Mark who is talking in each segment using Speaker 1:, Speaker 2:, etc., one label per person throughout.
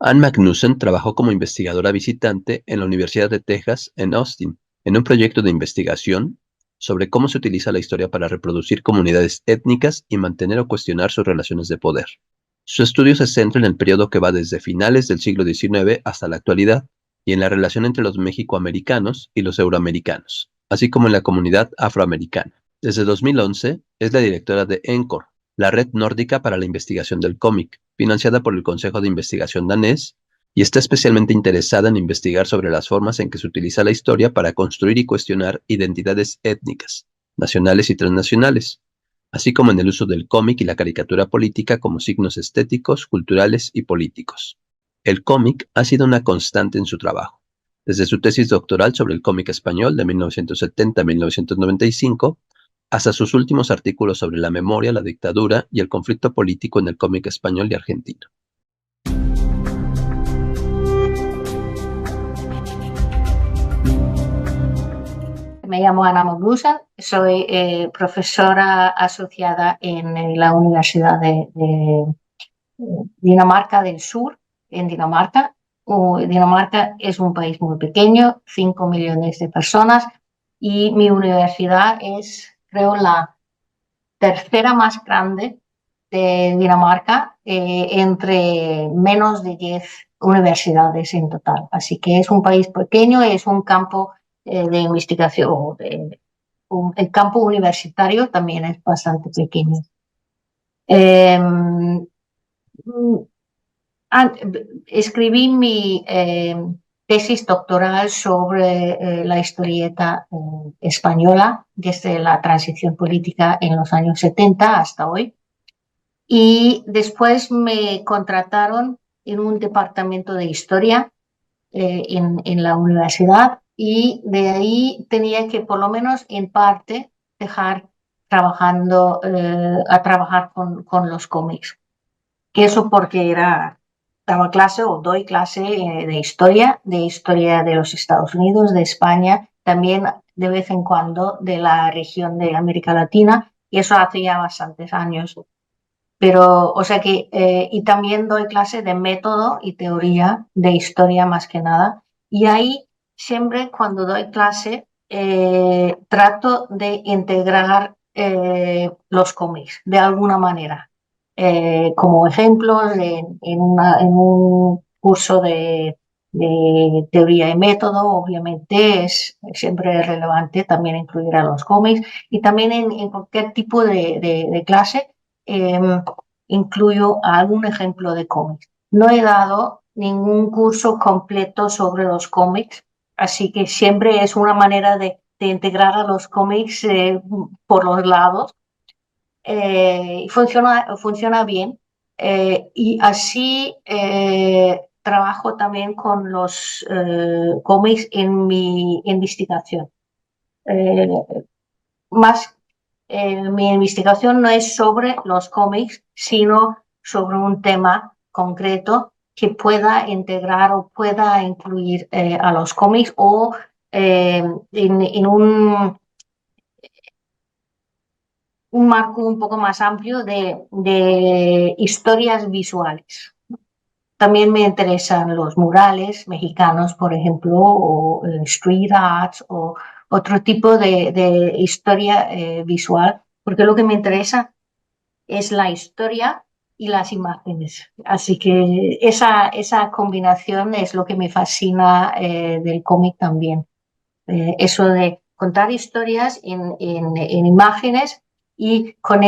Speaker 1: Ann Magnussen trabajó como investigadora visitante en la Universidad de Texas en Austin, en un proyecto de investigación sobre cómo se utiliza la historia para reproducir comunidades étnicas y mantener o cuestionar sus relaciones de poder. Su estudio se centra en el periodo que va desde finales del siglo XIX hasta la actualidad y en la relación entre los mexicoamericanos y los euroamericanos, así como en la comunidad afroamericana. Desde 2011 es la directora de ENCOR, la Red Nórdica para la Investigación del Cómic, financiada por el Consejo de Investigación danés, y está especialmente interesada en investigar sobre las formas en que se utiliza la historia para construir y cuestionar identidades étnicas, nacionales y transnacionales, así como en el uso del cómic y la caricatura política como signos estéticos, culturales y políticos. El cómic ha sido una constante en su trabajo, desde su tesis doctoral sobre el cómic español de 1970 a 1995, hasta sus últimos artículos sobre la memoria, la dictadura y el conflicto político en el cómic español y argentino.
Speaker 2: Me llamo Anna Magnussen, soy profesora asociada en la Universidad de Dinamarca del Sur, en Dinamarca. Dinamarca es un país muy pequeño, 5 millones de personas, y mi universidad es, creo, la tercera más grande de Dinamarca, entre menos de 10 universidades en total. Así que es un país pequeño, es un campo de investigación. El campo universitario también es bastante pequeño. Eh, Escribí mi tesis doctoral sobre la historieta española desde la transición política en los años 70 hasta hoy. Y después me contrataron en un departamento de historia en la universidad, y de ahí tenía que, por lo menos en parte, dejar a trabajar con los cómics. Eso porque daba clase o doy clase de historia de los Estados Unidos, de España, también de vez en cuando de la región de América Latina, y eso hace ya bastantes años. Pero, o sea que, y también doy clase de método y teoría de historia más que nada. Y ahí siempre cuando doy clase trato de integrar los cómics de alguna manera. Como ejemplos en un curso de teoría y método, obviamente es siempre relevante también incluir a los cómics, y también en cualquier tipo de clase eh, incluyo algún ejemplo de cómics. No he dado ningún curso completo sobre los cómics, así que siempre es una manera de integrar a los cómics por los lados. Funciona bien, y así trabajo también con los cómics en mi investigación. Mi investigación no es sobre los cómics, sino sobre un tema concreto que pueda integrar o pueda incluir a los cómics, o en un marco un poco más amplio de historias visuales. También me interesan los murales mexicanos, por ejemplo, o street arts, o otro tipo de historia visual, porque lo que me interesa es la historia y las imágenes. Así que esa combinación es lo que me fascina del cómic también. Eso de contar historias en imágenes, y con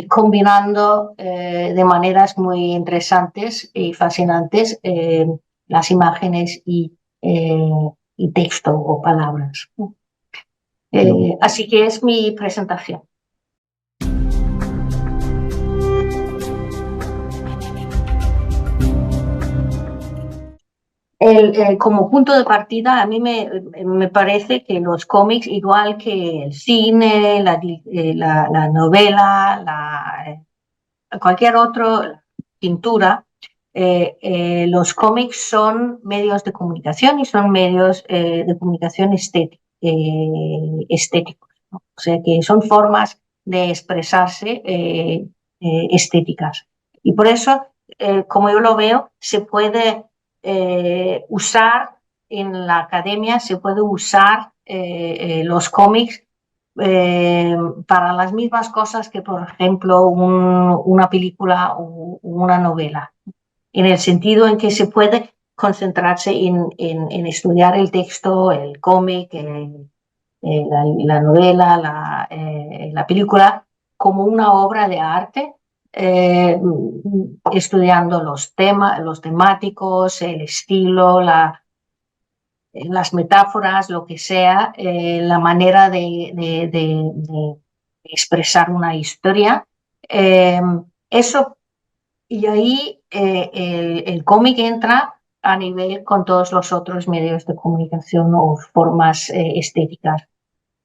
Speaker 2: combinando de maneras muy interesantes y fascinantes las imágenes y texto o palabras. Así que es mi presentación. Como punto de partida, a mí me parece que los cómics, igual que el cine, la novela, cualquier otra pintura, los cómics son medios de comunicación, y son medios de comunicación estéticos, ¿no? O sea que son formas de expresarse estéticas. Y por eso como yo lo veo, se puede usar en la academia, se puede usar los cómics para las mismas cosas que, por ejemplo, una película o una novela, en el sentido en que se puede concentrarse en estudiar el texto, el cómic, la novela, la película, como una obra de arte, estudiando los temas, los temáticos, el estilo, las metáforas, lo que sea, la manera de expresar una historia. Eh, eso, y ahí el cómic entra a nivel con todos los otros medios de comunicación o formas estéticas.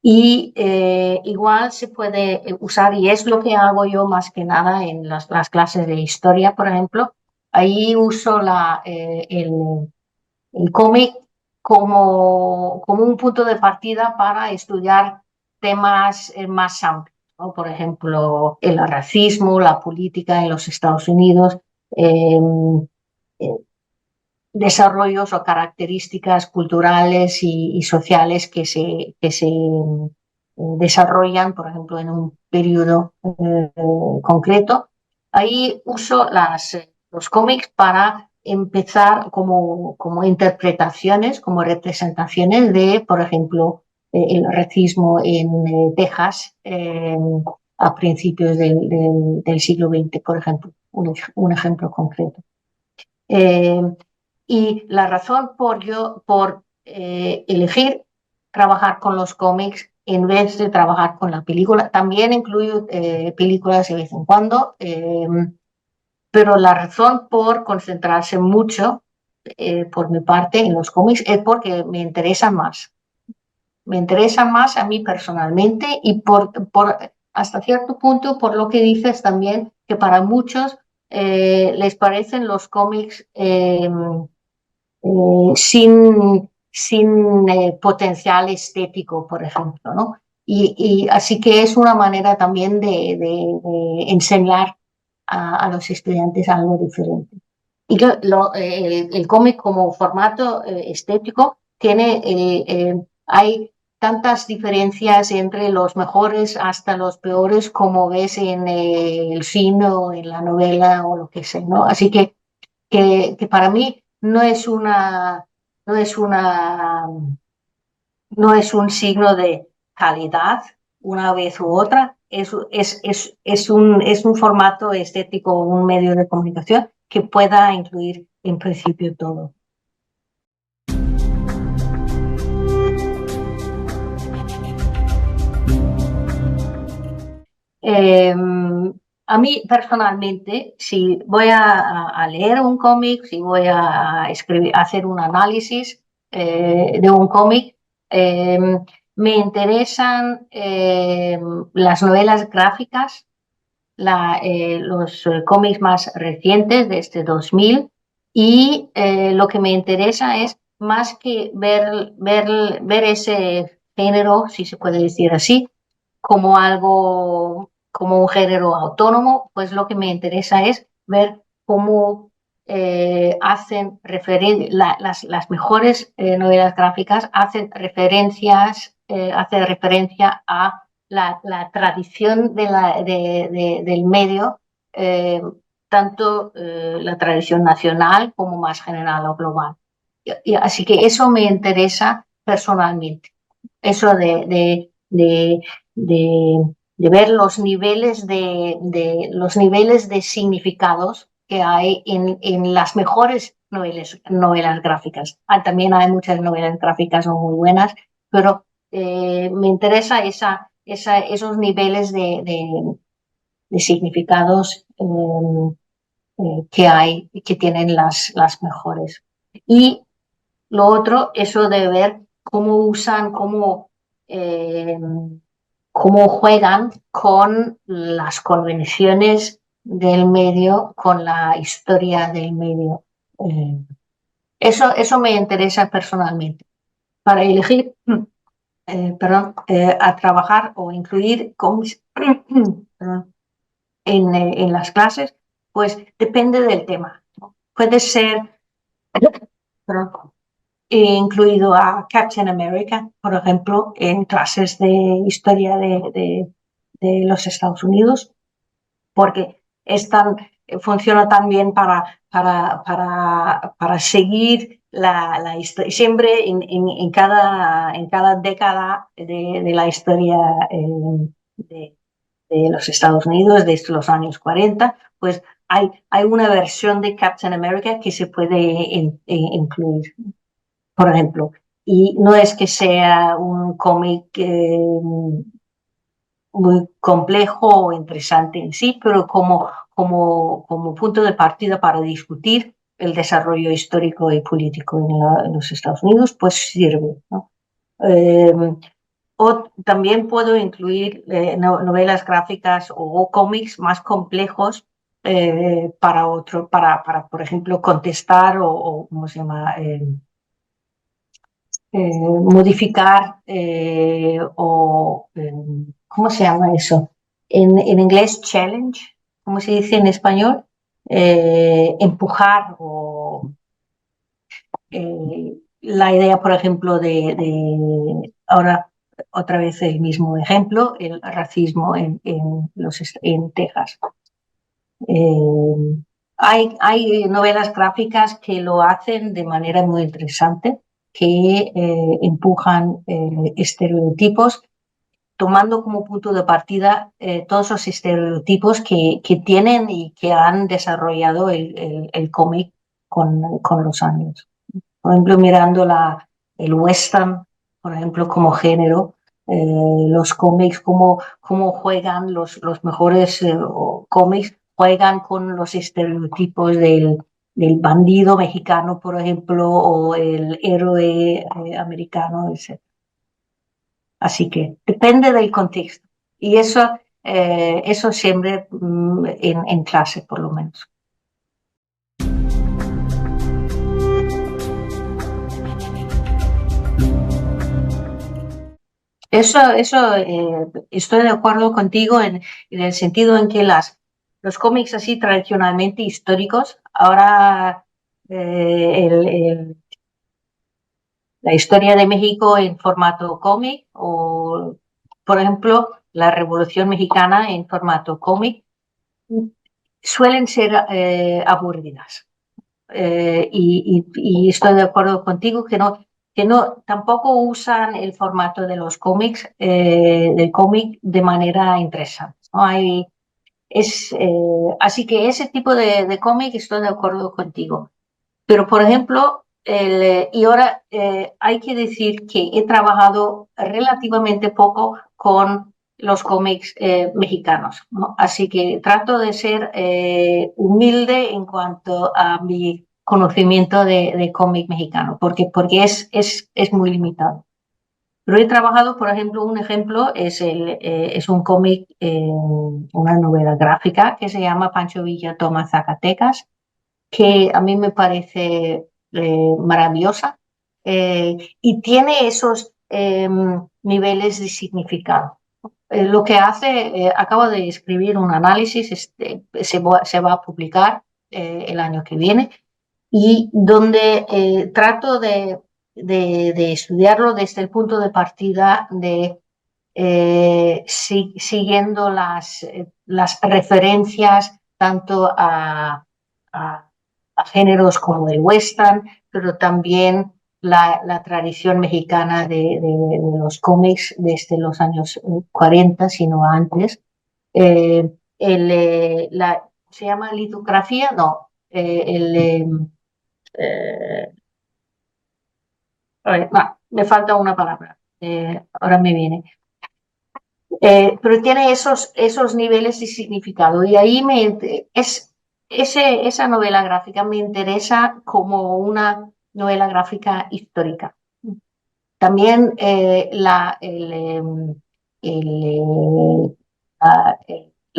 Speaker 2: Y igual se puede usar, y es lo que hago yo más que nada en las clases de historia, por ejemplo. Ahí uso el cómic como un punto de partida para estudiar temas más amplios, ¿no? Por ejemplo, el racismo, la política en los Estados Unidos, eh, eh, desarrollos o características culturales y sociales que se desarrollan, por ejemplo, en un periodo concreto. Ahí uso los cómics para empezar como interpretaciones, como representaciones de, por ejemplo, el racismo en Texas a principios del siglo XX, por ejemplo, un ejemplo concreto. Eh, y la razón por elegir trabajar con los cómics en vez de trabajar con la película, también incluyo películas de vez en cuando, pero la razón por concentrarse mucho, por mi parte, en los cómics es porque me interesan más. Me interesan más a mí personalmente y hasta cierto punto por lo que dices también, que para muchos les parecen los cómics sin potencial estético, por ejemplo, ¿no? Y así que es una manera también de enseñar a los estudiantes algo diferente. Y el cómic como formato estético hay tantas diferencias entre los mejores hasta los peores como ves en el cine o en la novela o lo que sea, ¿no? Así que para mí no es una, no es un signo de calidad una vez u otra, es un formato estético, un medio de comunicación que pueda incluir en principio todo. Eh, a mí personalmente, si voy a leer un cómic, si voy a escribir, a hacer un análisis de un cómic, eh, me interesan las novelas gráficas, los cómics más recientes de este 2000 y lo que me interesa es más que ver ese género, si se puede decir así, como algo, como un género autónomo, pues lo que me interesa es ver cómo hacen las mejores novelas gráficas hacen referencia a la tradición del medio, eh, tanto la tradición nacional como más general o global. Así que eso me interesa personalmente, eso de ver los niveles de significados que hay en las mejores novelas gráficas. También hay muchas novelas gráficas no muy buenas, pero me interesa esos niveles de significados que hay y que tienen las mejores. Y lo otro, eso de ver cómo usan, eh, cómo juegan con las convenciones del medio, con la historia del medio. Eh, eso me interesa personalmente. Para elegir, a trabajar o incluir cómics perdón, en las clases, Pues depende del tema, ¿no? Puede ser, perdón, incluido a Captain America, por ejemplo, en clases de historia de los Estados Unidos, porque funciona tan bien para seguir la historia. Siempre en cada década de la historia de, de los Estados Unidos, desde los años 40, pues hay una versión de Captain America que se puede incluir, por ejemplo. Y no es que sea un cómic muy complejo o interesante en sí, pero como punto de partida para discutir el desarrollo histórico y político en los Estados Unidos, pues sirve, ¿no? Eh, o también puedo incluir novelas gráficas o cómics más complejos por ejemplo, contestar o ¿cómo se llama? Modificar ¿cómo se llama eso? En inglés, challenge, ¿cómo se dice en español? Empujar o la idea, por ejemplo, ahora otra vez el mismo ejemplo, el racismo en Texas. Hay novelas gráficas que lo hacen de manera muy interesante, que empujan estereotipos, tomando como punto de partida todos los estereotipos que tienen y que han desarrollado el cómic con los años. Por ejemplo, mirando el western, por ejemplo, como género, los cómics, cómo juegan los mejores cómics, juegan con los estereotipos del bandido mexicano, por ejemplo, o el héroe americano, etc. Así que depende del contexto. Y eso siempre en clase, por lo menos. Estoy de acuerdo contigo en el sentido en que los cómics así tradicionalmente históricos, ahora la historia de México en formato cómic o, por ejemplo, la Revolución Mexicana en formato cómic, suelen ser aburridas. Y estoy de acuerdo contigo que no tampoco usan el formato de los cómics, del cómic de manera interesante, ¿no? Así que ese tipo de cómic estoy de acuerdo contigo. Pero, por ejemplo, y ahora hay que decir que he trabajado relativamente poco con los cómics mexicanos, ¿no? Así que trato de ser humilde en cuanto a mi conocimiento de cómic mexicano, porque es muy limitado. Pero he trabajado, por ejemplo, un ejemplo es un cómic, una novela gráfica que se llama Pancho Villa toma Zacatecas, que a mí me parece maravillosa y tiene esos niveles de significado. Lo que hace, acabo de escribir un análisis, se va a publicar el año que viene, y donde trato de estudiarlo desde el punto de partida de siguiendo las referencias tanto a, a géneros como el western, pero también la tradición mexicana de los cómics desde los años 40, sino antes. ¿Se llama litografía? No. Eh, no, me falta una palabra. Ahora me viene. Pero tiene esos niveles de significado y ahí esa novela gráfica me interesa como una novela gráfica histórica. También la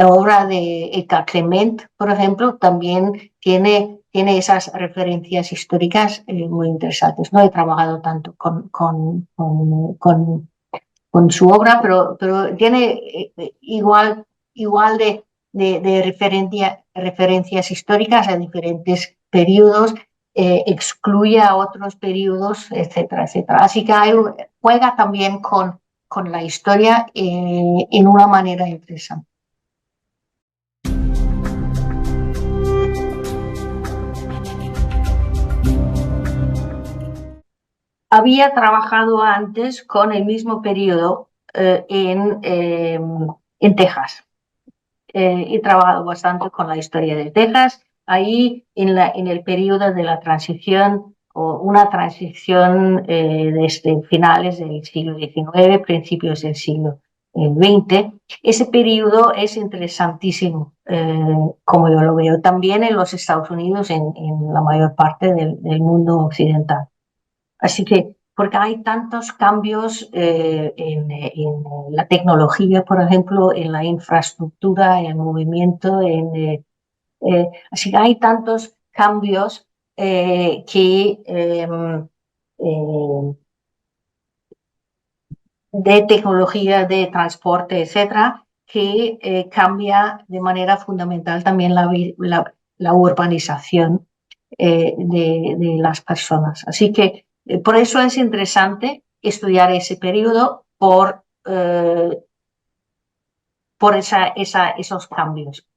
Speaker 2: obra de Edgar Clement, por ejemplo, también tiene esas referencias históricas muy interesantes. No he trabajado tanto con su obra, pero tiene igual de referencias históricas a diferentes periodos, excluye a otros periodos, etcétera, etcétera. Así que juega también con la historia en una manera interesante. Había trabajado antes con el mismo periodo en Texas. He trabajado bastante con la historia de Texas. Ahí, en el periodo de la transición, o una transición desde finales del siglo XIX, principios del siglo XX, ese periodo es interesantísimo, como yo lo veo, también en los Estados Unidos, en la mayor parte del mundo occidental. Así que, porque hay tantos cambios en la tecnología, por ejemplo, en la infraestructura, en el movimiento, así que hay tantos cambios de tecnología, de transporte, etcétera, que cambia de manera fundamental también la urbanización de las personas. Así que por eso es interesante estudiar ese periodo por esos cambios.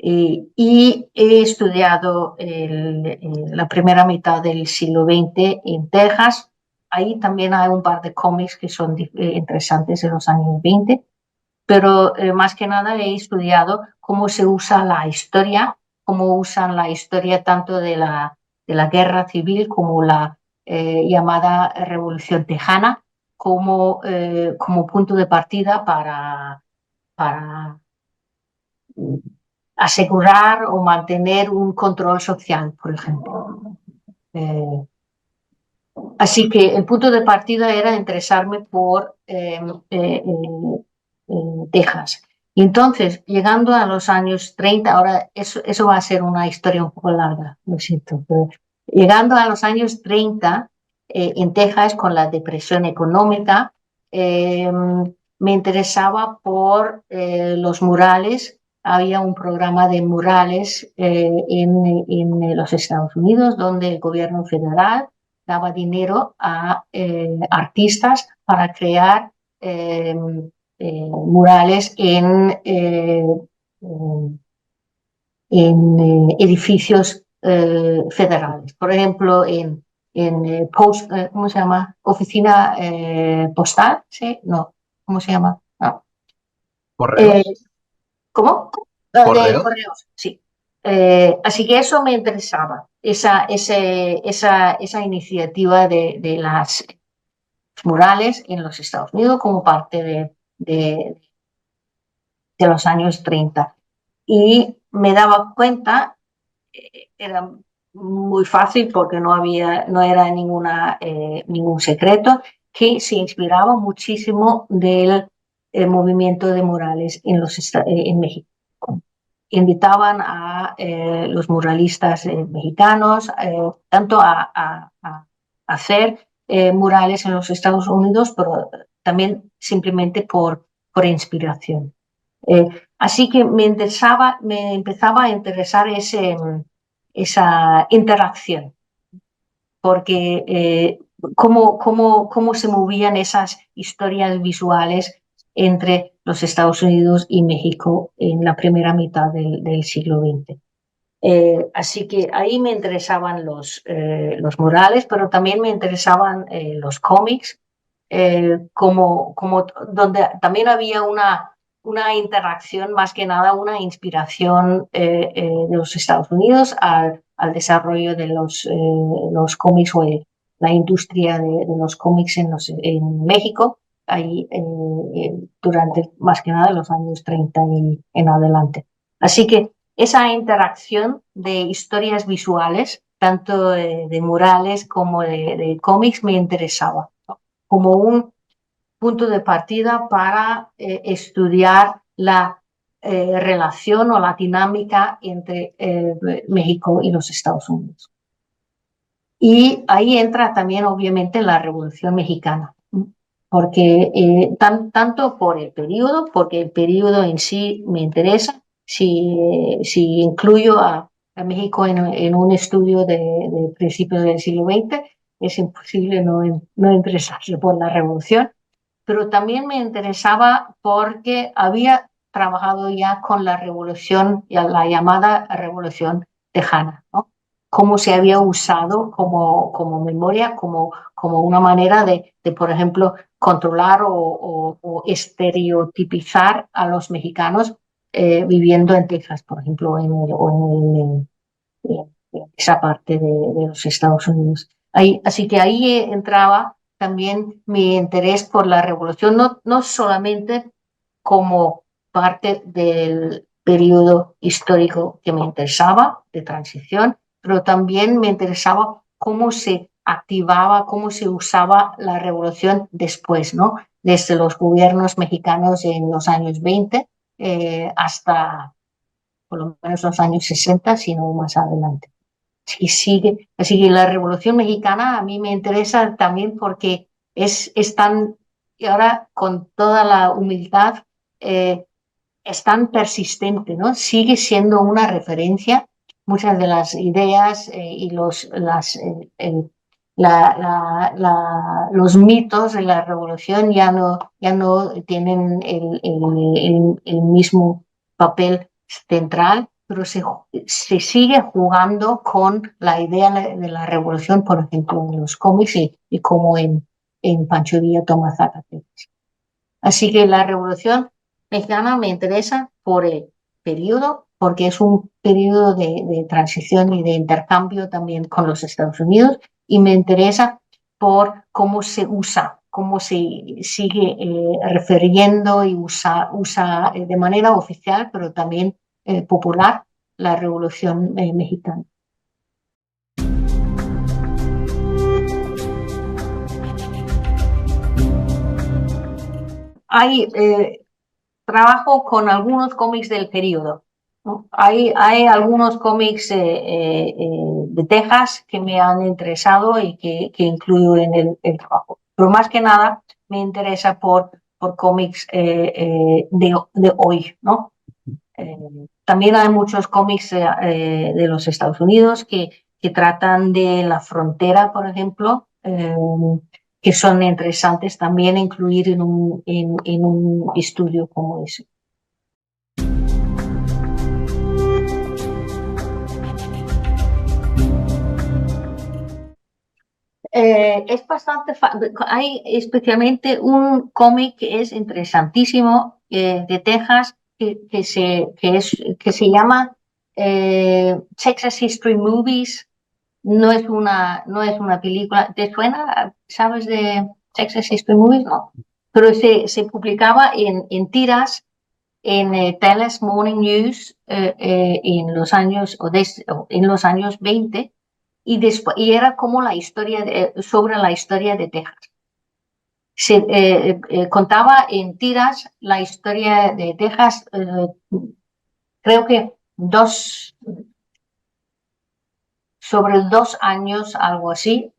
Speaker 2: Y he estudiado la primera mitad del siglo XX en Texas. Ahí también hay un par de cómics que son interesantes de los años 20, pero más que nada he estudiado cómo se usa la historia, cómo usan la historia tanto de la guerra civil como la llamada Revolución Tejana como punto de partida para asegurar o mantener un control social, por ejemplo. Así que el punto de partida era interesarme por Texas. Y entonces, llegando a los años 30, ahora eso va a ser una historia un poco larga, lo siento, pero llegando a los años 30, en Texas, con la depresión económica, me interesaba por los murales. Había un programa de murales en los Estados Unidos, donde el gobierno federal daba dinero a artistas para crear murales en edificios federales. Por ejemplo, ¿cómo se llama? Oficina postal, ¿sí? No, ¿cómo se llama? No. ¿Cómo? De correos, sí. Así que eso me interesaba, esa iniciativa de las murales en los Estados Unidos como parte de los años 30. Y me daba cuenta, era muy fácil porque no era ningún secreto, que se inspiraba muchísimo del movimiento de murales en México. Invitaban a los muralistas mexicanos tanto a hacer murales en los Estados Unidos, pero también simplemente por inspiración. Así que me empezaba a interesar esa interacción, porque cómo se movían esas historias visuales entre los Estados Unidos y México en la primera mitad del siglo XX. Así que ahí me interesaban los murales, pero también me interesaban los cómics, donde también había una interacción, más que nada una inspiración de los Estados Unidos al desarrollo de los cómics o la industria de los cómics en México, ahí durante más que nada los años 30 y en adelante. Así que esa interacción de historias visuales, tanto de murales como de cómics, me interesaba, ¿no? Como un punto de partida para estudiar la relación o la dinámica entre México y los Estados Unidos. Y ahí entra también, obviamente, la Revolución Mexicana, porque tanto por el periodo, porque el periodo en sí me interesa, si incluyo a México en un estudio de principios del siglo XX, es imposible no interesarse por la revolución, pero también me interesaba porque había trabajado ya con la revolución, la llamada revolución tejana, ¿no? Cómo se había usado como memoria, como una manera por ejemplo, controlar o estereotipizar a los mexicanos viviendo en Texas, por ejemplo, en esa parte de los Estados Unidos. Así que ahí entraba también mi interés por la revolución, no solamente como parte del periodo histórico que me interesaba, de transición, pero también me interesaba cómo se activaba, cómo se usaba la revolución después, ¿no? Desde los gobiernos mexicanos en los años 20 hasta por lo menos los años 60, sino más adelante. Así que la Revolución Mexicana a mí me interesa también porque es tan, y ahora con toda la humildad, eh, es tan persistente, ¿no? Sigue siendo una referencia. Muchas de las ideas y los mitos de la revolución ya no tienen el mismo papel central, pero se sigue jugando con la idea de la revolución, por ejemplo, en los cómics y como en Pancho Villa toma Zacatecas. Así que la revolución mexicana me interesa por el periodo, porque es un periodo de transición y de intercambio también con los Estados Unidos, y me interesa por cómo se usa, cómo se sigue refiriendo y usa de manera oficial, pero también popular, la revolución mexicana. Hay trabajo con algunos cómics del periodo, ¿no? Hay algunos cómics de Texas que me han interesado y que incluyo en el trabajo. Pero más que nada me interesa por cómics de hoy, ¿no? También hay muchos cómics de los Estados Unidos que tratan de la frontera, por ejemplo, que son interesantes también incluir en un estudio como ese. Es bastante, hay especialmente un cómic que es interesantísimo de Texas que se llama Texas History Movies. No es una película. ¿Te suena? ¿Sabes de Texas History Movies? No. Pero se publicaba en tiras en Dallas Morning News en los años, en los años 20 y era como la historia sobre la historia de Texas. Se contaba en tiras la historia de Texas, creo que sobre 2 años, algo así,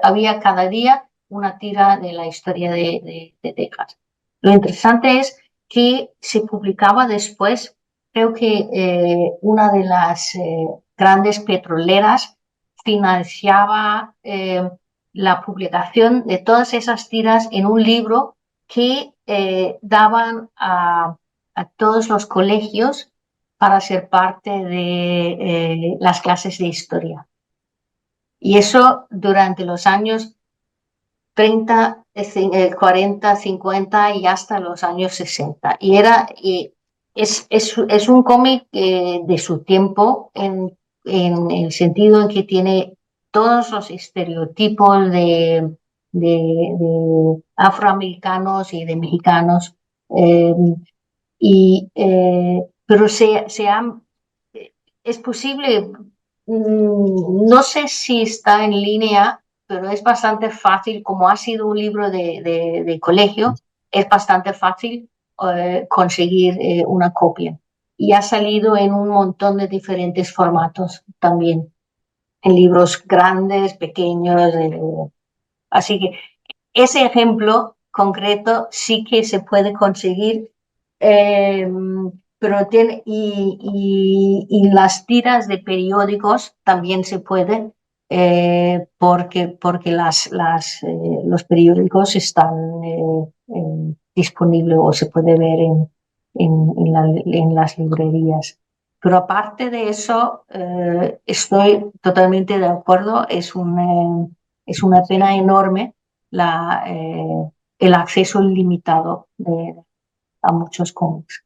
Speaker 2: había cada día una tira de la historia de Texas. Lo interesante es que se publicaba después, creo que una de las grandes petroleras financiaba la publicación de todas esas tiras en un libro que daban a todos los colegios para ser parte de las clases de historia. Y eso durante los años 30, 40, 50 y hasta los años 60. Es un cómic de su tiempo en el sentido en que tiene todos los estereotipos de afroamericanos y de mexicanos. Eh, pero es posible, no sé si está en línea, pero es bastante fácil, como ha sido un libro de colegio, es bastante fácil conseguir una copia. Y ha salido en un montón de diferentes formatos también, en libros grandes, pequeños. Así que ese ejemplo concreto sí que se puede conseguir. pero tiene, y las tiras de periódicos también se pueden, porque los periódicos están disponibles o se puede ver en las librerías. Pero aparte de eso, estoy totalmente de acuerdo, es una pena enorme el acceso ilimitado a muchos cómics.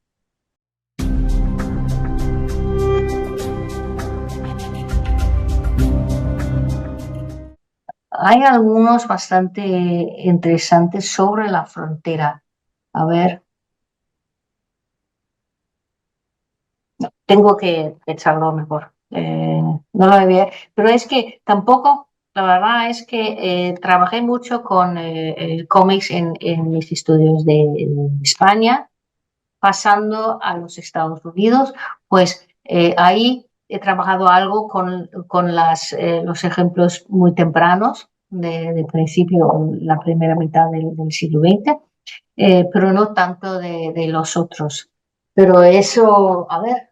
Speaker 2: Hay algunos bastante interesantes sobre la frontera. A ver, tengo que echarlo mejor. No lo había, pero es que tampoco, la verdad es que trabajé mucho con cómics en mis estudios de España, pasando a los Estados Unidos, pues ahí he trabajado algo con los ejemplos muy tempranos de principio, la primera mitad del siglo XX, pero no tanto de los otros. Pero eso, a ver,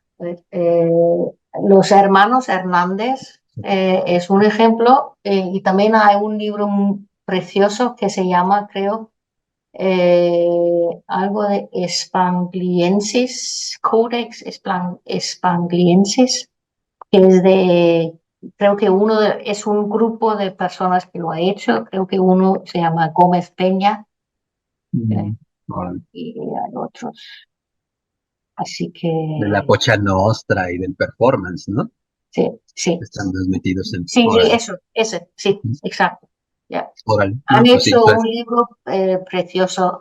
Speaker 2: los hermanos Hernández es un ejemplo, y también hay un libro precioso que se llama, creo, algo de Spangliensis, Codex Spangliensis, que es creo que es un grupo de personas que lo ha hecho, creo que uno se llama Gómez Peña, eh,
Speaker 1: Órale.
Speaker 2: y hay otros. Así que
Speaker 1: De la Pocha Nostra y del performance, ¿no?
Speaker 2: sí, sí,
Speaker 1: Están dos metidos en.
Speaker 2: sí, sí,
Speaker 1: Órale.
Speaker 2: eso, ese, sí, exacto. Ya.
Speaker 1: Órale.
Speaker 2: Han
Speaker 1: No, pues sí,
Speaker 2: hecho
Speaker 1: pues.
Speaker 2: un libro precioso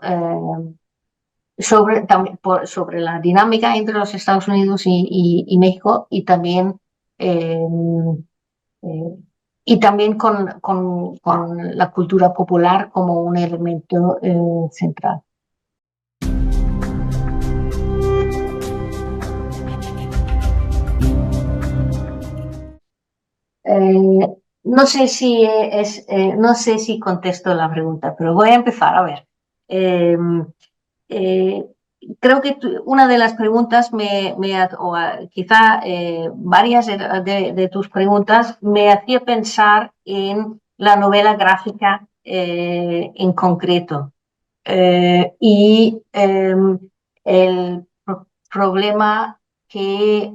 Speaker 2: sobre la dinámica entre los Estados Unidos y México, eh, eh, y también con la cultura popular como un elemento central. Eh, no sé si contesto la pregunta, pero voy a empezar. A ver, eh, eh, creo que una de las preguntas quizá varias de tus preguntas me hacía pensar en la novela gráfica en concreto. Y el problema que,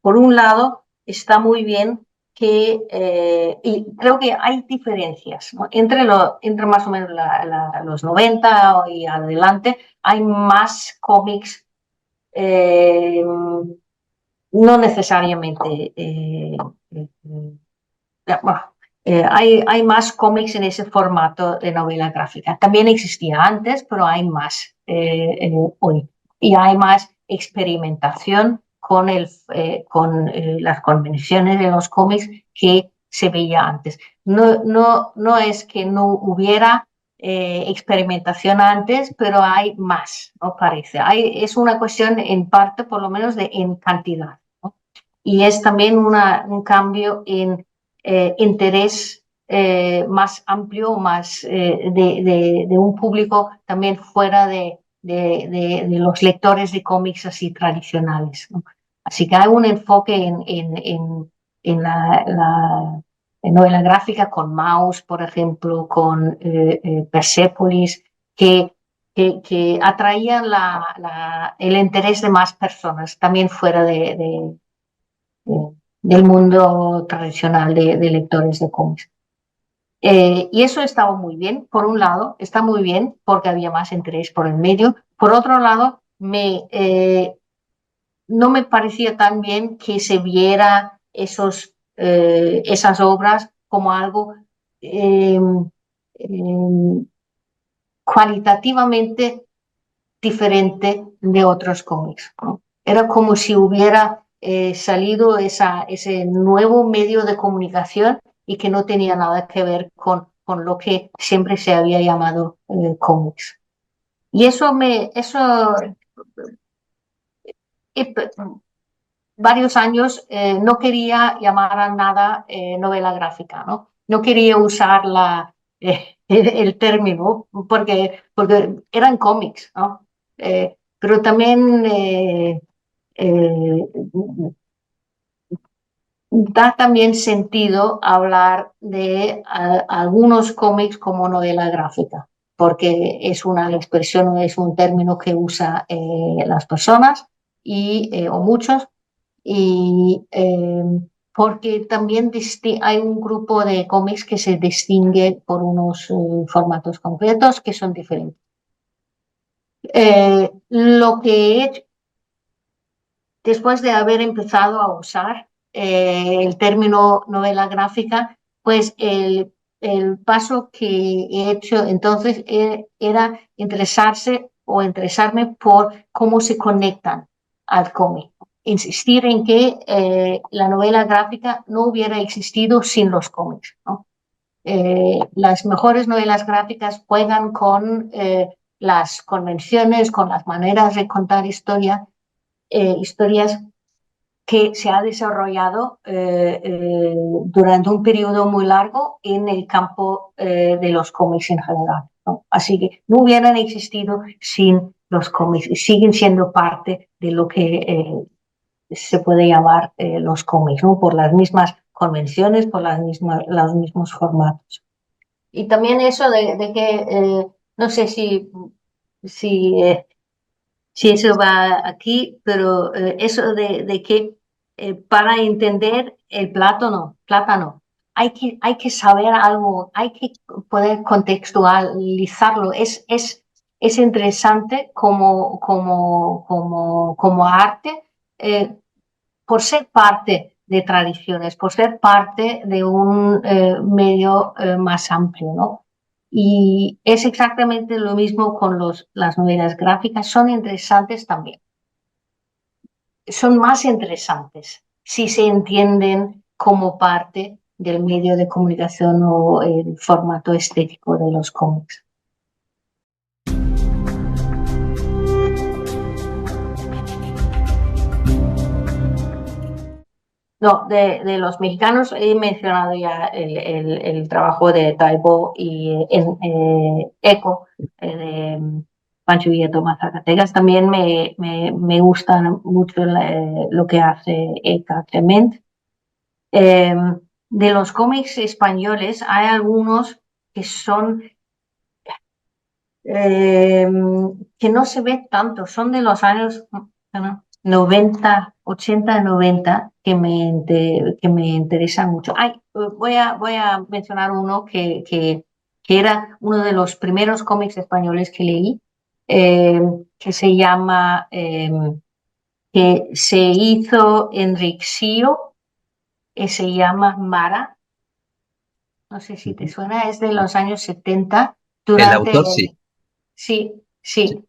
Speaker 2: por un lado, está muy bien y creo que hay diferencias, ¿no? Entre más o menos los 90 y adelante, hay más cómics, no necesariamente, bueno, hay más cómics en ese formato de novela gráfica. También existía antes, pero hay más hoy. Y hay más experimentación con las convenciones de los cómics que se veía antes. No es que no hubiera experimentación antes, pero hay más, ¿no? Parece. Es una cuestión en parte, por lo menos, en cantidad, ¿no? Y es también un cambio en interés más amplio, más de un público también fuera de los lectores de cómics así tradicionales, ¿no? Así que hay un enfoque en la novela gráfica con Maus, por ejemplo, con Persepolis, que atraían el interés de más personas, también fuera del mundo tradicional de lectores de cómics. Y eso estaba muy bien, por un lado, está muy bien porque había más interés por el medio. Por otro lado, no me parecía tan bien que se viera esas obras como algo eh, eh, cualitativamente diferente de otros cómics, ¿no? Era como si hubiera salido ese nuevo medio de comunicación y que no tenía nada que ver con lo que siempre se había llamado cómics. Y eh, varios años no quería llamar a nada novela gráfica, ¿no? No quería usar el término porque eran cómics, ¿no? Pero también eh, da también sentido hablar de algunos cómics como novela gráfica, porque es una expresión, es un término que usa las personas o muchos, y porque también hay un grupo de cómics que se distingue por unos formatos concretos que son diferentes. Lo que he hecho, después de haber empezado a usar el término novela gráfica, pues el paso que he hecho entonces era interesarme por cómo se conectan al cómic. Insistir en que la novela gráfica no hubiera existido sin los cómics, ¿no? Las mejores novelas gráficas juegan con las convenciones, con las maneras de contar historias que se ha desarrollado durante un periodo muy largo en el campo de los cómics en general, ¿no? Así que no hubieran existido sin los cómics y siguen siendo parte de lo que se puede llamar los cómics, ¿no? Por las mismas convenciones, por los mismos formatos. Y también eso de que, no sé si, eh, si eso va aquí, pero eso de que para entender el plátano, hay que saber algo, hay que poder contextualizarlo. Es interesante como arte, por ser parte de tradiciones, por ser parte de un medio más amplio, ¿no? Y es exactamente lo mismo con las novelas gráficas, son interesantes también. Son más interesantes si se entienden como parte del medio de comunicación o el formato estético de los cómics. No, de los mexicanos he mencionado ya el trabajo de Taibo y Eco, de Pancho Villa Tomás Zacatecas. También me gusta mucho lo que hace Eka Clement. Eh, de los cómics españoles hay algunos que son eh, que no se ve tanto, son de los años 90, 80, 90, que me interesan mucho. Ay, voy a mencionar uno que era uno de los primeros cómics españoles que leí, eh, que se llama, que se hizo en Rixío, que se llama Mara. No sé si te suena, es de los años 70,
Speaker 1: El
Speaker 2: durante
Speaker 1: autor sí.
Speaker 2: sí,
Speaker 1: Sí.
Speaker 2: sí,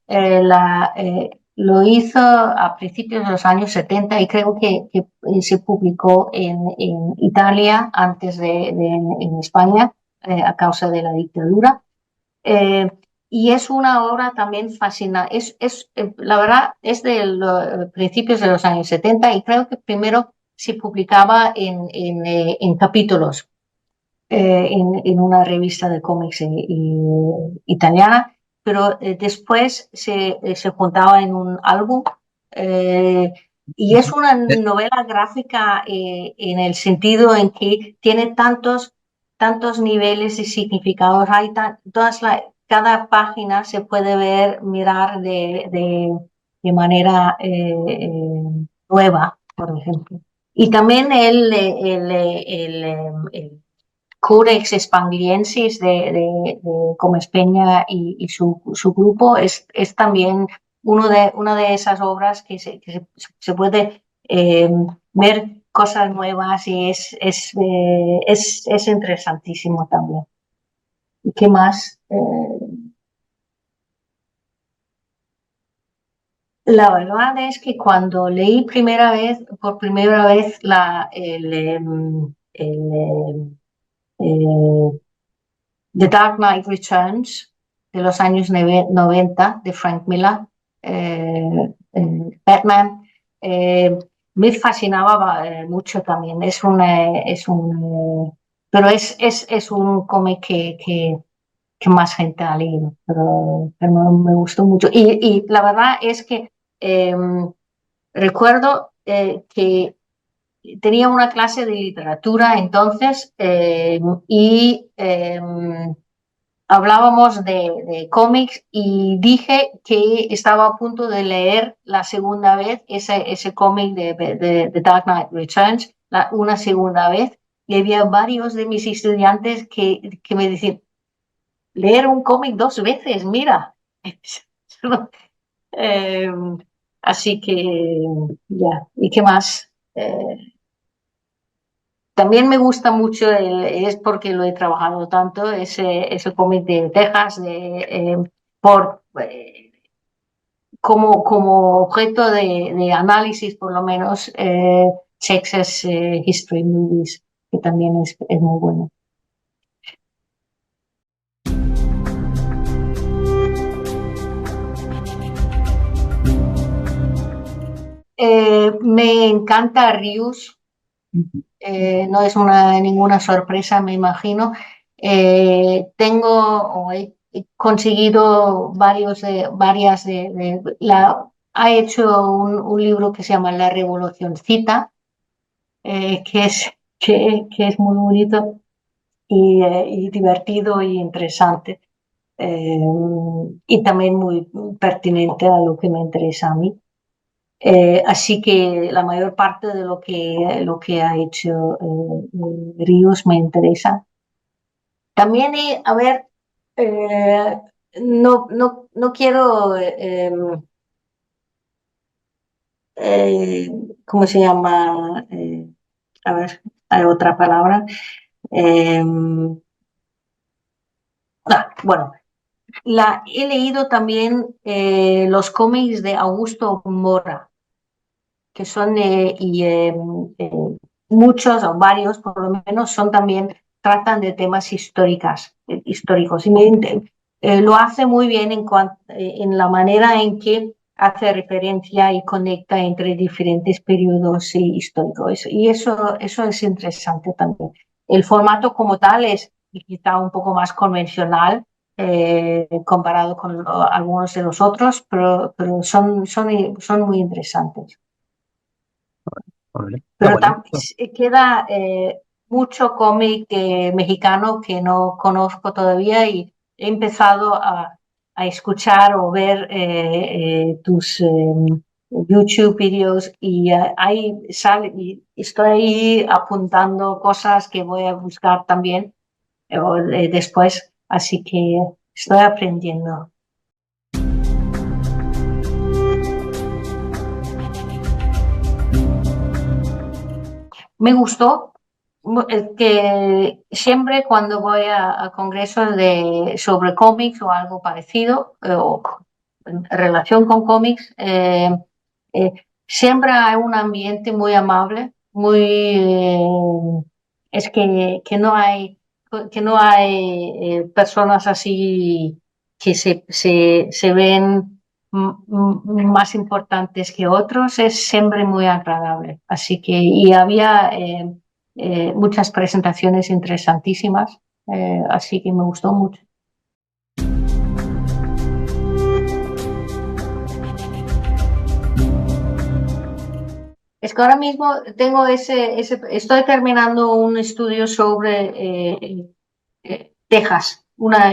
Speaker 2: lo hizo a principios de los años 70 y creo que se publicó en Italia antes en España a causa de la dictadura. Eh, y es una obra también fascinante. La verdad, es de los principios de los años 70 y creo que primero se publicaba en capítulos en una revista de cómics italiana, pero después se juntaba en un álbum. eh, y es una
Speaker 1: Eh,
Speaker 2: novela gráfica en el sentido en que tiene tantos niveles y significados. Cada página se puede mirar de manera nueva, por ejemplo. Y también el Codex Spangliensis de Gómez Peña y su grupo es también una de esas obras se puede ver cosas nuevas y es interesantísimo también. ¿Y qué más? La verdad es que cuando leí por primera vez eh, The Dark Knight Returns de los años 90 de Frank Miller, Batman, eh, me fascinaba mucho también. Pero es un cómic que más gente ha leído, pero me gustó mucho. Y la verdad es que recuerdo que tenía una clase de literatura entonces y hablábamos de cómics y dije que estaba a punto de leer la segunda vez ese cómic de The Dark Knight Returns, una segunda vez, y había varios de mis estudiantes que me decían, leer un cómic dos veces, mira. Eh, así que ya, ¿y qué más? También me gusta mucho, es porque lo he trabajado tanto, ese cómic de Texas, por, como objeto de análisis, por lo menos, Texas History Movies, que también es muy bueno. Me encanta Rius. No es ninguna sorpresa, me imagino. Tengo o he conseguido ha hecho un libro que se llama La Revolucioncita, que es muy bonito y divertido y interesante. eh, y también muy pertinente a lo que me interesa a mí. Así que la mayor parte de lo que ha hecho Ríos me interesa. También, a ver, eh, no quiero, eh, ¿cómo se llama? A ver, hay otra palabra. Eh, bueno, he leído también los cómics de Augusto Mora, que son, eh, muchos o varios, por lo menos, son también, tratan de temas históricos. Y lo hace muy bien en la manera en que hace referencia y conecta entre diferentes periodos históricos. Y eso es interesante también. El formato como tal es quizá un poco más convencional, comparado con algunos de los otros, pero son muy interesantes.
Speaker 1: Órale, está
Speaker 2: Pero
Speaker 1: bueno.
Speaker 2: queda mucho cómic mexicano que no conozco todavía y he empezado a escuchar o ver tus YouTube videos y ahí sale, y estoy ahí apuntando cosas que voy a buscar también después, así que estoy aprendiendo. Me gustó que siempre cuando voy a congresos sobre cómics o algo parecido, o en relación con cómics, eh, siempre hay un ambiente muy amable, es que no hay personas así que se ven más importantes que otros, es siempre muy agradable. Así que, y había muchas presentaciones interesantísimas, así que me gustó mucho. Es que ahora mismo estoy terminando un estudio sobre Texas.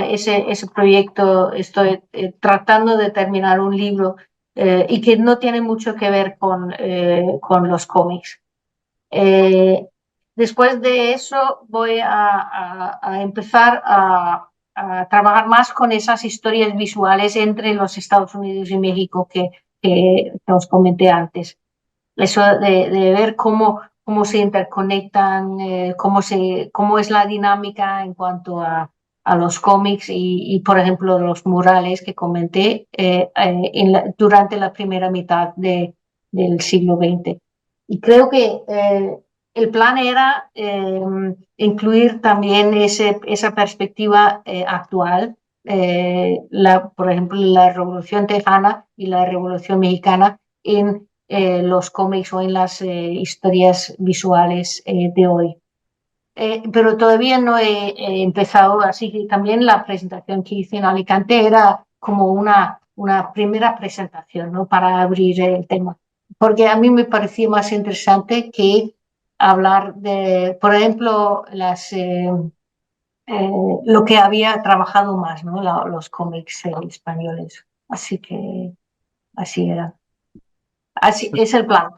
Speaker 2: Ese proyecto estoy tratando de terminar un libro y que no tiene mucho que ver con los cómics. Eh, Después de eso voy a empezar a trabajar más con esas historias visuales entre los Estados Unidos y México que os comenté antes. Eso de ver cómo se interconectan, cómo es la dinámica en cuanto a los cómics por ejemplo, los murales que comenté durante la primera mitad del siglo XX. Y creo que el plan era incluir también esa perspectiva actual, por ejemplo, la Revolución Tejana y la Revolución Mexicana en los cómics o en las historias visuales de hoy. Pero todavía no he empezado, así que también la presentación que hice en Alicante era como una primera presentación, ¿no? Para abrir el tema. porque a mí me parecía más interesante que hablar de, por ejemplo, lo que había trabajado más, ¿no? Los cómics españoles. Así que así era. Así es el plan.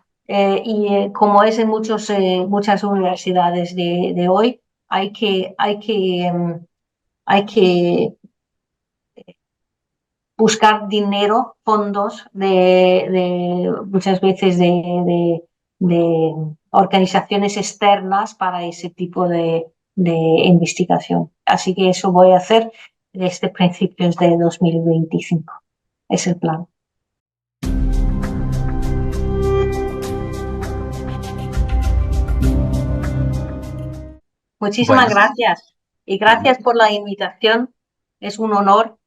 Speaker 2: Como es en muchas universidades de hoy, hay que buscar dinero, fondos muchas veces de organizaciones externas para ese tipo de investigación. Así que eso voy a hacer desde principios de 2025. Es el plan.
Speaker 1: Bueno,
Speaker 2: Muchísimas gracias y gracias por la invitación. Es un honor